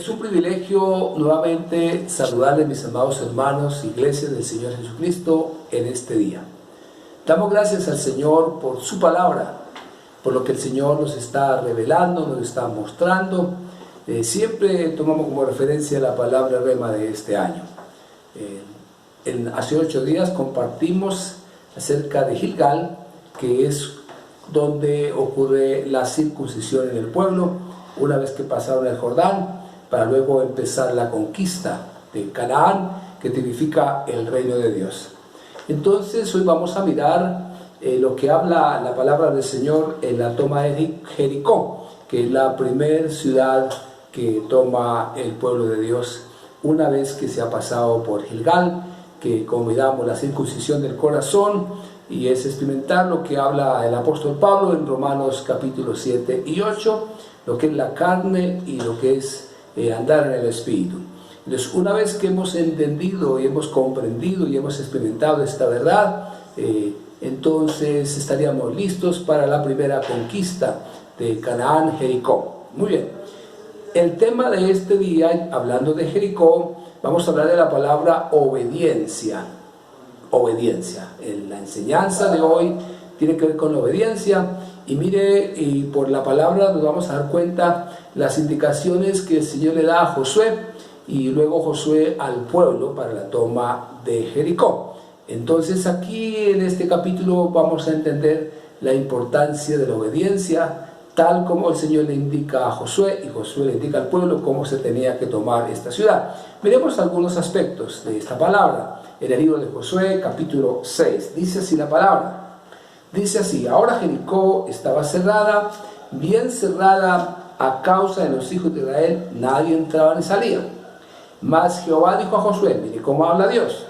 Es un privilegio nuevamente saludarles, mis amados hermanos, iglesia del Señor Jesucristo, en este día. Damos gracias al Señor por su palabra, por lo que el Señor nos está revelando, nos está mostrando. Siempre tomamos como referencia la palabra rema de este año. Hace 8 días compartimos acerca de Gilgal, que es donde ocurre la circuncisión en el pueblo, una vez que pasaron el Jordán, para luego empezar la conquista de Canaán, que significa el reino de Dios. Entonces hoy vamos a mirar lo que habla la palabra del Señor en la toma de Jericó, que es la primera ciudad que toma el pueblo de Dios una vez que se ha pasado por Gilgal, que como miramos la circuncisión del corazón, y es experimentar lo que habla el apóstol Pablo en Romanos capítulos 7 y 8, lo que es la carne y lo que es andar en el Espíritu. Entonces, una vez que hemos entendido y hemos comprendido y hemos experimentado esta verdad, entonces estaríamos listos para la primera conquista de Canaán, Jericó. Muy bien. El tema de este día, hablando de Jericó, vamos a hablar de la palabra obediencia. Obediencia. En la enseñanza de hoy tiene que ver con la obediencia. Y mire, y por la palabra nos vamos a dar cuenta las indicaciones que el Señor le da a Josué y luego Josué al pueblo para la toma de Jericó. Entonces aquí en este capítulo vamos a entender la importancia de la obediencia, tal como el Señor le indica a Josué y Josué le indica al pueblo cómo se tenía que tomar esta ciudad. Miremos algunos aspectos de esta palabra. En el libro de Josué, capítulo 6, dice así la palabra. Dice así: ahora Jericó estaba cerrada, bien cerrada a causa de los hijos de Israel, nadie entraba ni salía. Mas Jehová dijo a Josué, mire cómo habla Dios: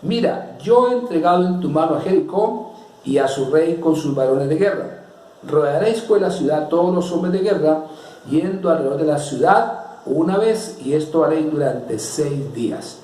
mira, yo he entregado en tu mano a Jericó y a su rey con sus varones de guerra. Rodearéis pues la ciudad todos los hombres de guerra, yendo alrededor de la ciudad una vez, y esto haréis durante 6 días.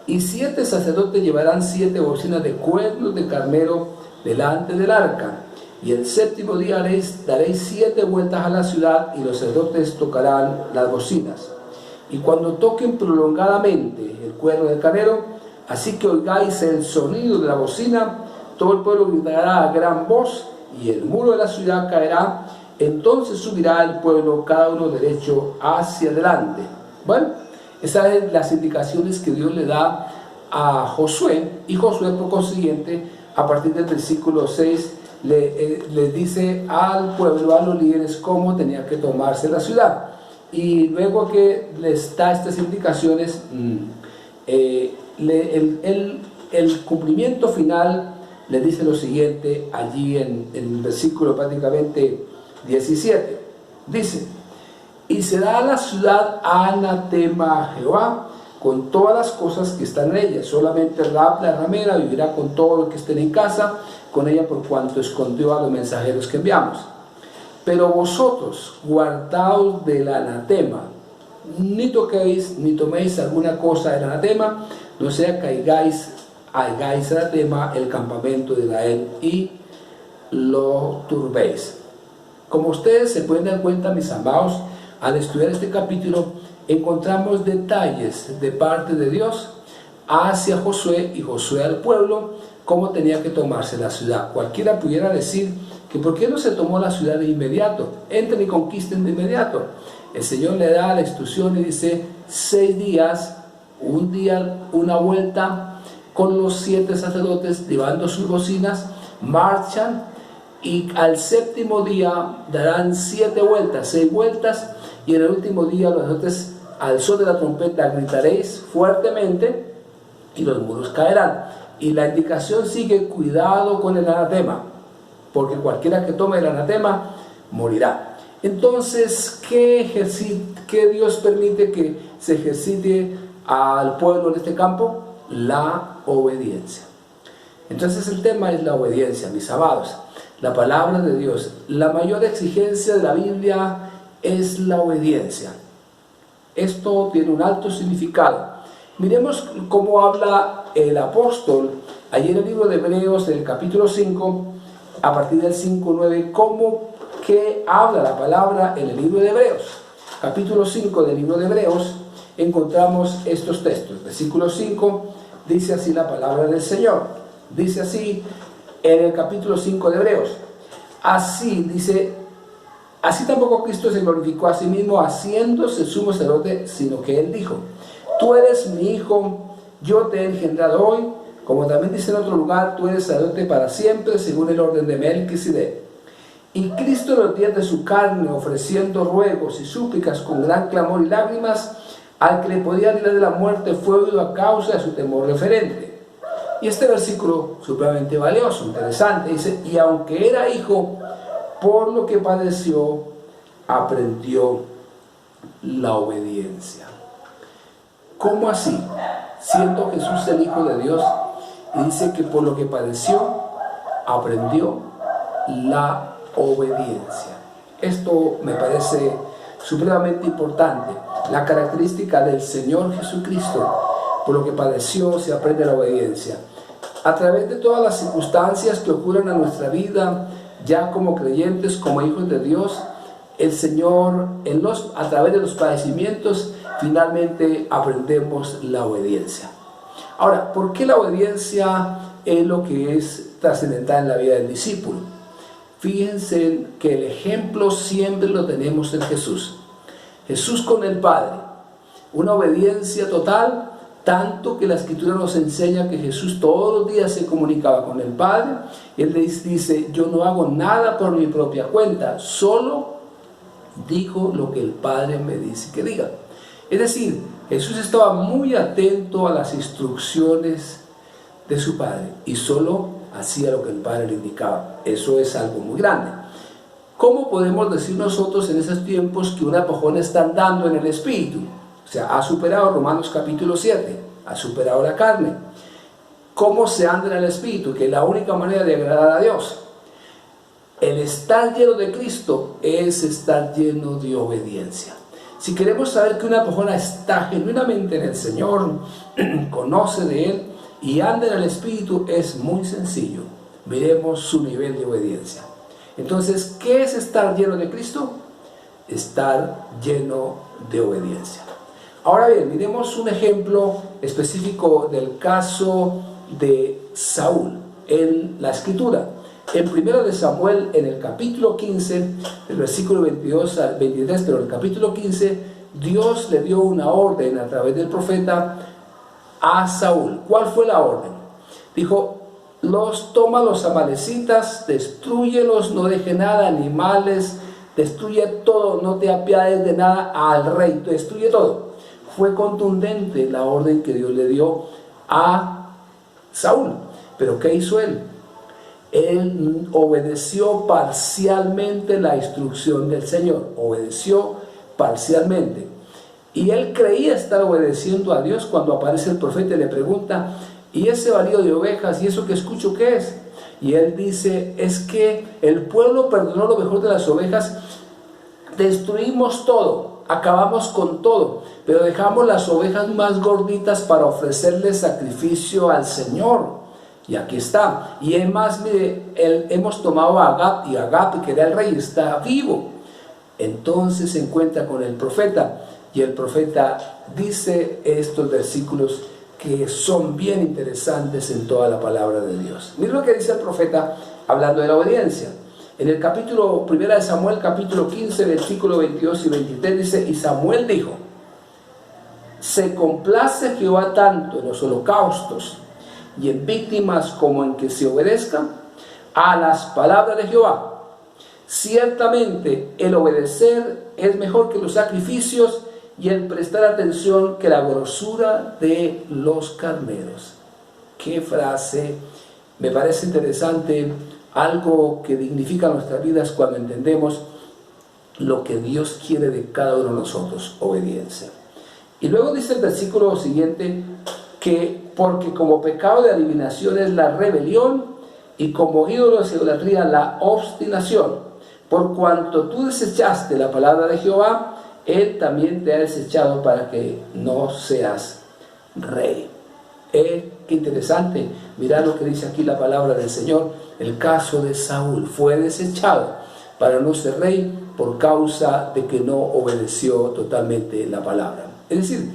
Y 7 sacerdotes llevarán 7 bocinas de cuernos de carnero delante del arca, y el 7º día daréis 7 vueltas a la ciudad, y los sacerdotes tocarán las bocinas. Y cuando toquen prolongadamente el cuerno del carnero, así que oigáis el sonido de la bocina, todo el pueblo gritará a gran voz, y el muro de la ciudad caerá. Entonces subirá el pueblo, cada uno derecho hacia adelante. Bueno, esas son las indicaciones que Dios le da a Josué, y Josué por consiguiente, a partir del versículo 6, le dice al pueblo, a los líderes, cómo tenía que tomarse la ciudad. Y luego que les da estas indicaciones, el cumplimiento final le dice lo siguiente allí en el versículo prácticamente 17. Dice: y será la ciudad anatema a Jehová con todas las cosas que están en ella. Solamente Rahab la ramera vivirá con todo lo que estén en casa, con ella por cuanto escondió a los mensajeros que enviamos. Pero vosotros guardaos del anatema, ni toquéis ni toméis alguna cosa del anatema, no sea que hagáis anatema el campamento de Israel y lo turbéis. Como ustedes se pueden dar cuenta, mis amados, al estudiar este capítulo, encontramos detalles de parte de Dios hacia Josué y Josué al pueblo, cómo tenía que tomarse la ciudad. Cualquiera pudiera decir que ¿por qué no se tomó la ciudad de inmediato? Entren y conquisten de inmediato. El Señor le da la instrucción y dice: 6 días, un día, una vuelta, con los 7 sacerdotes llevando sus bocinas, marchan, y al 7º día darán 7 vueltas, 6 vueltas, y en el último día los sacerdotes, al son de la trompeta, gritaréis fuertemente y los muros caerán. Y la indicación sigue: cuidado con el anatema, porque cualquiera que tome el anatema morirá. Entonces, ¿qué Dios permite que se ejercite al pueblo en este campo? La obediencia. Entonces el tema es la obediencia, mis amados. La palabra de Dios, la mayor exigencia de la Biblia es la obediencia. Esto tiene un alto significado. Miremos cómo habla el apóstol allí en el libro de Hebreos, en el capítulo 5, a partir del 5:9, cómo que habla la palabra en el libro de Hebreos. capítulo 5 del libro de Hebreos, encontramos estos textos. Versículo 5 dice así la palabra del Señor. Dice así en el capítulo 5 de Hebreos. Así dice, así tampoco Cristo se glorificó a sí mismo haciéndose sumo sacerdote, sino que Él dijo: tú eres mi hijo, yo te he engendrado hoy. Como también dice en otro lugar: tú eres sacerdote para siempre, según el orden de Melquisedec. Y Cristo lo tiene de su carne, ofreciendo ruegos y súplicas con gran clamor y lágrimas, al que le podía librar de la muerte, fue oído a causa de su temor referente. Y este versículo, supremamente valioso, interesante, dice: y aunque era hijo, por lo que padeció, aprendió la obediencia. ¿Cómo así? Siendo Jesús el Hijo de Dios, y dice que por lo que padeció, aprendió la obediencia. Esto me parece supremamente importante. La característica del Señor Jesucristo: por lo que padeció se aprende la obediencia. A través de todas las circunstancias que ocurren en nuestra vida, ya como creyentes, como hijos de Dios, el Señor, a través de los padecimientos, finalmente aprendemos la obediencia. Ahora, ¿por qué la obediencia es lo que es trascendental en la vida del discípulo? Fíjense que el ejemplo siempre lo tenemos en Jesús. Jesús con el Padre, una obediencia total, tanto que la Escritura nos enseña que Jesús todos los días se comunicaba con el Padre. Él les dice: yo no hago nada por mi propia cuenta, solo digo lo que el Padre me dice que diga. Es decir, Jesús estaba muy atento a las instrucciones de su Padre y solo hacía lo que el Padre le indicaba. Eso es algo muy grande. ¿Cómo podemos decir nosotros en esos tiempos que un apojón está andando en el Espíritu? O sea, ha superado Romanos capítulo 7, ha superado la carne. ¿Cómo se anda en el Espíritu? Que es la única manera de agradar a Dios. El estar lleno de Cristo es estar lleno de obediencia. Si queremos saber que una persona está genuinamente en el Señor, conoce de Él y anda en el Espíritu, es muy sencillo. Miremos su nivel de obediencia. Entonces, ¿qué es estar lleno de Cristo? Estar lleno de obediencia. Ahora bien, miremos un ejemplo específico del caso de Saúl en la Escritura. En 1 de Samuel, en el capítulo 15, el versículo 22 al 23, pero en el capítulo 15, Dios le dio una orden a través del profeta a Saúl. ¿Cuál fue la orden? Dijo: toma los amalecitas, destrúyelos, no deje nada, animales, destruye todo, no te apiades de nada al rey, destruye todo. Fue contundente la orden que Dios le dio a Saúl. ¿Pero qué hizo él? Él obedeció parcialmente la instrucción del Señor, obedeció parcialmente. Y él creía estar obedeciendo a Dios cuando aparece el profeta y le pregunta: ¿y ese balido de ovejas y eso que escucho qué es? Y él dice: es que el pueblo perdonó lo mejor de las ovejas, destruimos todo, acabamos con todo, pero dejamos las ovejas más gorditas para ofrecerle sacrificio al Señor. Y aquí está. Y además, mire, hemos tomado a Agap, y Agap, que era el rey, está vivo. Entonces se encuentra con el profeta, y el profeta dice estos versículos que son bien interesantes en toda la palabra de Dios. Mira lo que dice el profeta hablando de la obediencia. En el capítulo 1 de Samuel, capítulo 15, versículo 22 y 23, dice: y Samuel dijo: se complace Jehová tanto en los holocaustos y en víctimas como en que se obedezca a las palabras de Jehová. Ciertamente el obedecer es mejor que los sacrificios, y el prestar atención que la grosura de los carneros. Qué frase, me parece interesante, algo que dignifica nuestras vidas cuando entendemos lo que Dios quiere de cada uno de nosotros: obediencia. Y luego dice el versículo siguiente que porque como pecado de adivinación es la rebelión, y como ídolo de idolatría la obstinación. Por cuanto tú desechaste la palabra de Jehová, Él también te ha desechado para que no seas rey. Qué interesante mirar lo que dice aquí la palabra del Señor. El caso de Saúl: fue desechado para no ser rey por causa de que no obedeció totalmente la palabra. Es decir,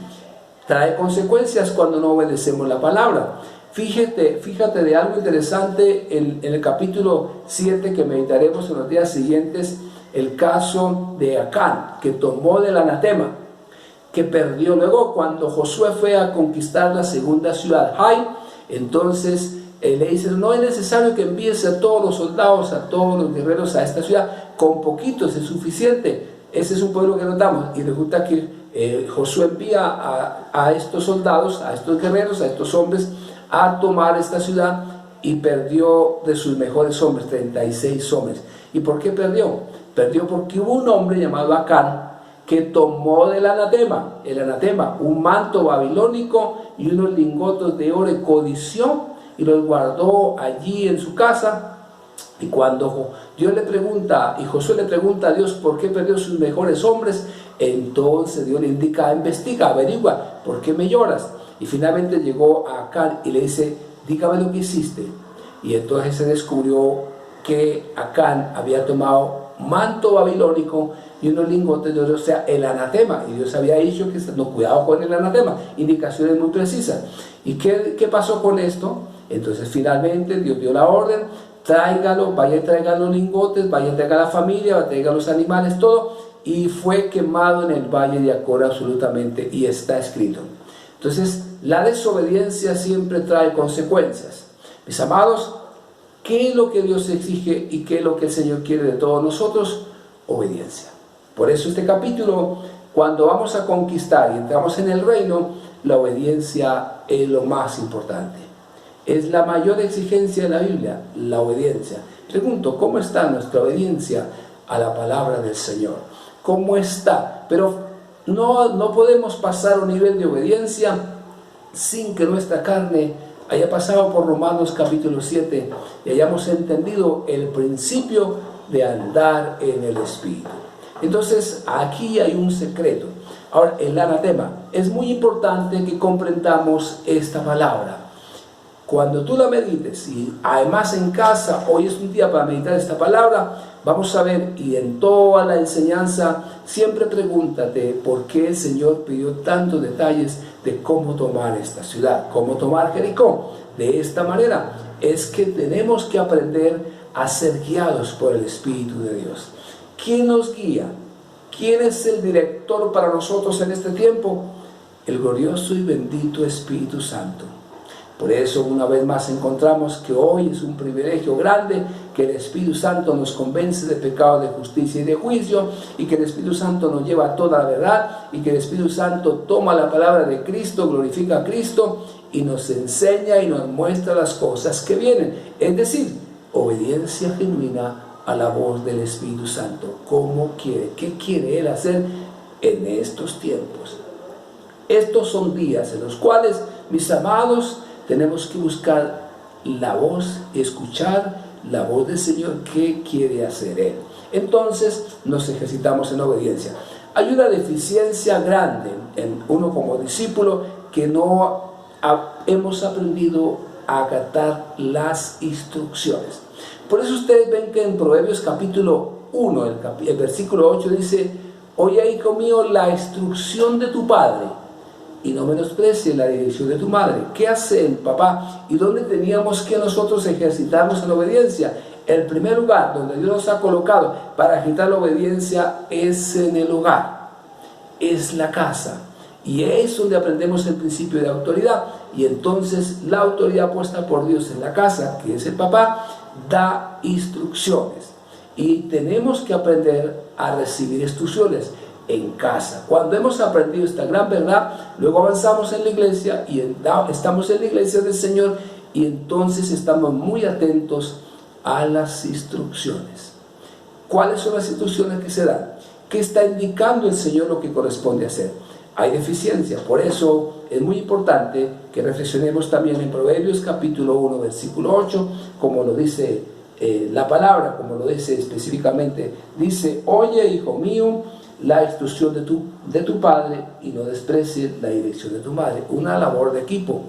trae consecuencias cuando no obedecemos la palabra. Fíjate de algo interesante en el capítulo 7 que meditaremos en los días siguientes, el caso de Acán, que tomó del anatema, que perdió. Luego, cuando Josué fue a conquistar la segunda ciudad, Hai, entonces le dice: no es necesario que envíes a todos los soldados, a todos los guerreros a esta ciudad, con poquitos es suficiente. Ese es un pueblo que notamos. Y resulta que Josué envía a estos soldados, a estos guerreros, a estos hombres, a tomar esta ciudad, y perdió de sus mejores hombres, 36 hombres. ¿Y por qué perdió? Perdió porque hubo un hombre llamado Acán que tomó del anatema, el anatema, un manto babilónico y unos lingotes de oro, y codició y los guardó allí en su casa. Y cuando Dios le pregunta, y Josué le pregunta a Dios por qué perdió sus mejores hombres, entonces Dios le indica: investiga, averigua, ¿por qué me lloras? Y finalmente llegó a Acán y le dice: dígame lo que hiciste. Y entonces se descubrió que Acán había tomado manto babilónico y unos lingotes de oro, o sea, el anatema. Y Dios había dicho que no, cuidado con el anatema, indicaciones muy precisas. ¿Y qué pasó con esto? Entonces finalmente Dios dio la orden: tráigalo, vaya y traiga los lingotes, vaya y traiga la familia, vaya y traiga los animales, todo. Y fue quemado en el valle de Acor absolutamente, y está escrito. Entonces, la desobediencia siempre trae consecuencias. Mis amados, ¿qué es lo que Dios exige y qué es lo que el Señor quiere de todos nosotros? Obediencia. Por eso este capítulo, cuando vamos a conquistar y entramos en el reino, la obediencia es lo más importante. Es la mayor exigencia de la Biblia, la obediencia. Pregunto, ¿cómo está nuestra obediencia a la palabra del Señor? ¿Cómo está? Pero no podemos pasar un nivel de obediencia sin que nuestra carne haya pasado por Romanos capítulo 7 y hayamos entendido el principio de andar en el Espíritu. Entonces, aquí hay un secreto. Ahora, el anatema. Es muy importante que comprendamos esta palabra. Cuando tú la medites, y además en casa, hoy es un día para meditar esta palabra, vamos a ver, y en toda la enseñanza, siempre pregúntate por qué el Señor pidió tantos detalles de cómo tomar esta ciudad, cómo tomar Jericó. De esta manera, es que tenemos que aprender a ser guiados por el Espíritu de Dios. ¿Quién nos guía? ¿Quién es el director para nosotros en este tiempo? El glorioso y bendito Espíritu Santo. Por eso, una vez más, encontramos que hoy es un privilegio grande que el Espíritu Santo nos convence de pecado, de justicia y de juicio, y que el Espíritu Santo nos lleva a toda la verdad, y que el Espíritu Santo toma la palabra de Cristo, glorifica a Cristo, y nos enseña y nos muestra las cosas que vienen. Es decir, obediencia genuina a la voz del Espíritu Santo. ¿Cómo quiere? ¿Qué quiere Él hacer en estos tiempos? Estos son días en los cuales, mis amados, tenemos que buscar la voz, escuchar la voz del Señor, qué quiere hacer Él. Entonces nos ejercitamos en obediencia. Hay una deficiencia grande en uno como discípulo, que no hemos aprendido a acatar las instrucciones. Por eso ustedes ven que en Proverbios capítulo 1, el versículo 8 dice: oye, hijo mío, la instrucción de tu padre, y no menosprecies la dirección de tu madre. ¿Qué hace el papá? ¿Y dónde teníamos que nosotros ejercitarnos en obediencia? El primer lugar donde Dios nos ha colocado para ejercitar la obediencia es en el hogar, es la casa. Y es donde aprendemos el principio de autoridad. Y entonces la autoridad puesta por Dios en la casa, que es el papá, da instrucciones. Y tenemos que aprender a recibir instrucciones en casa. Cuando hemos aprendido esta gran verdad, luego avanzamos en la iglesia y estamos en la iglesia del Señor, y entonces estamos muy atentos a las instrucciones. ¿Cuáles son las instrucciones que se dan? ¿Qué está indicando el Señor lo que corresponde hacer? Hay deficiencia. Por eso es muy importante que reflexionemos también en Proverbios capítulo 1 versículo 8, como lo dice la palabra, como lo dice específicamente. Dice: oye, hijo mío, la instrucción de tu padre, y no desprecies la dirección de tu madre. Una labor de equipo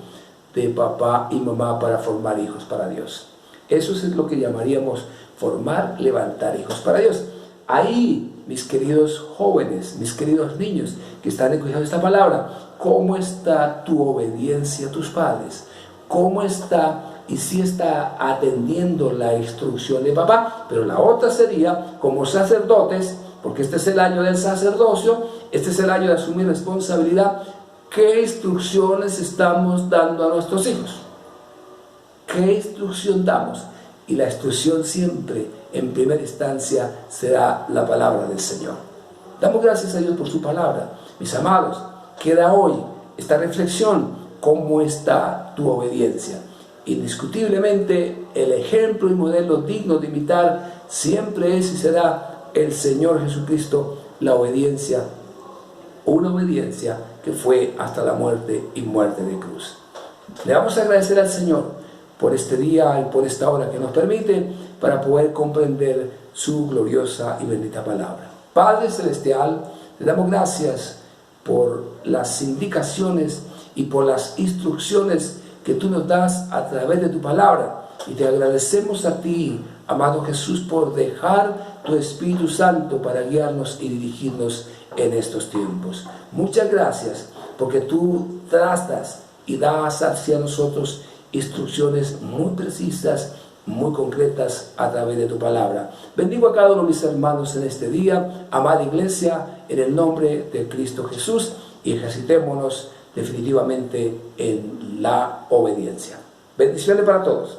de papá y mamá para formar hijos para Dios. Eso es lo que llamaríamos formar, levantar hijos para Dios. Ahí mis queridos jóvenes, mis queridos niños que están escuchando esta palabra, ¿cómo está tu obediencia a tus padres? ¿Cómo está y si está atendiendo la instrucción de papá? Pero la otra sería, como sacerdotes, porque este es el año del sacerdocio, este es el año de asumir responsabilidad, ¿qué instrucciones estamos dando a nuestros hijos? ¿Qué instrucción damos? Y la instrucción siempre, en primera instancia, será la palabra del Señor. Damos gracias a Dios por su palabra. Mis amados, queda hoy esta reflexión. ¿Cómo está tu obediencia? Indiscutiblemente, el ejemplo y modelo digno de imitar siempre es y será el Señor Jesucristo, la obediencia, una obediencia que fue hasta la muerte y muerte de cruz. Le vamos a agradecer al Señor por este día y por esta hora que nos permite para poder comprender su gloriosa y bendita palabra. Padre Celestial, le damos gracias por las indicaciones y por las instrucciones que tú nos das a través de tu palabra. Y te agradecemos a ti, amado Jesús, por dejar tu Espíritu Santo para guiarnos y dirigirnos en estos tiempos. Muchas gracias, porque tú tratas y das hacia nosotros instrucciones muy precisas, muy concretas a través de tu palabra. Bendigo a cada uno de mis hermanos en este día, amada iglesia, en el nombre de Cristo Jesús, y ejercitémonos definitivamente en la obediencia. Bendiciones para todos.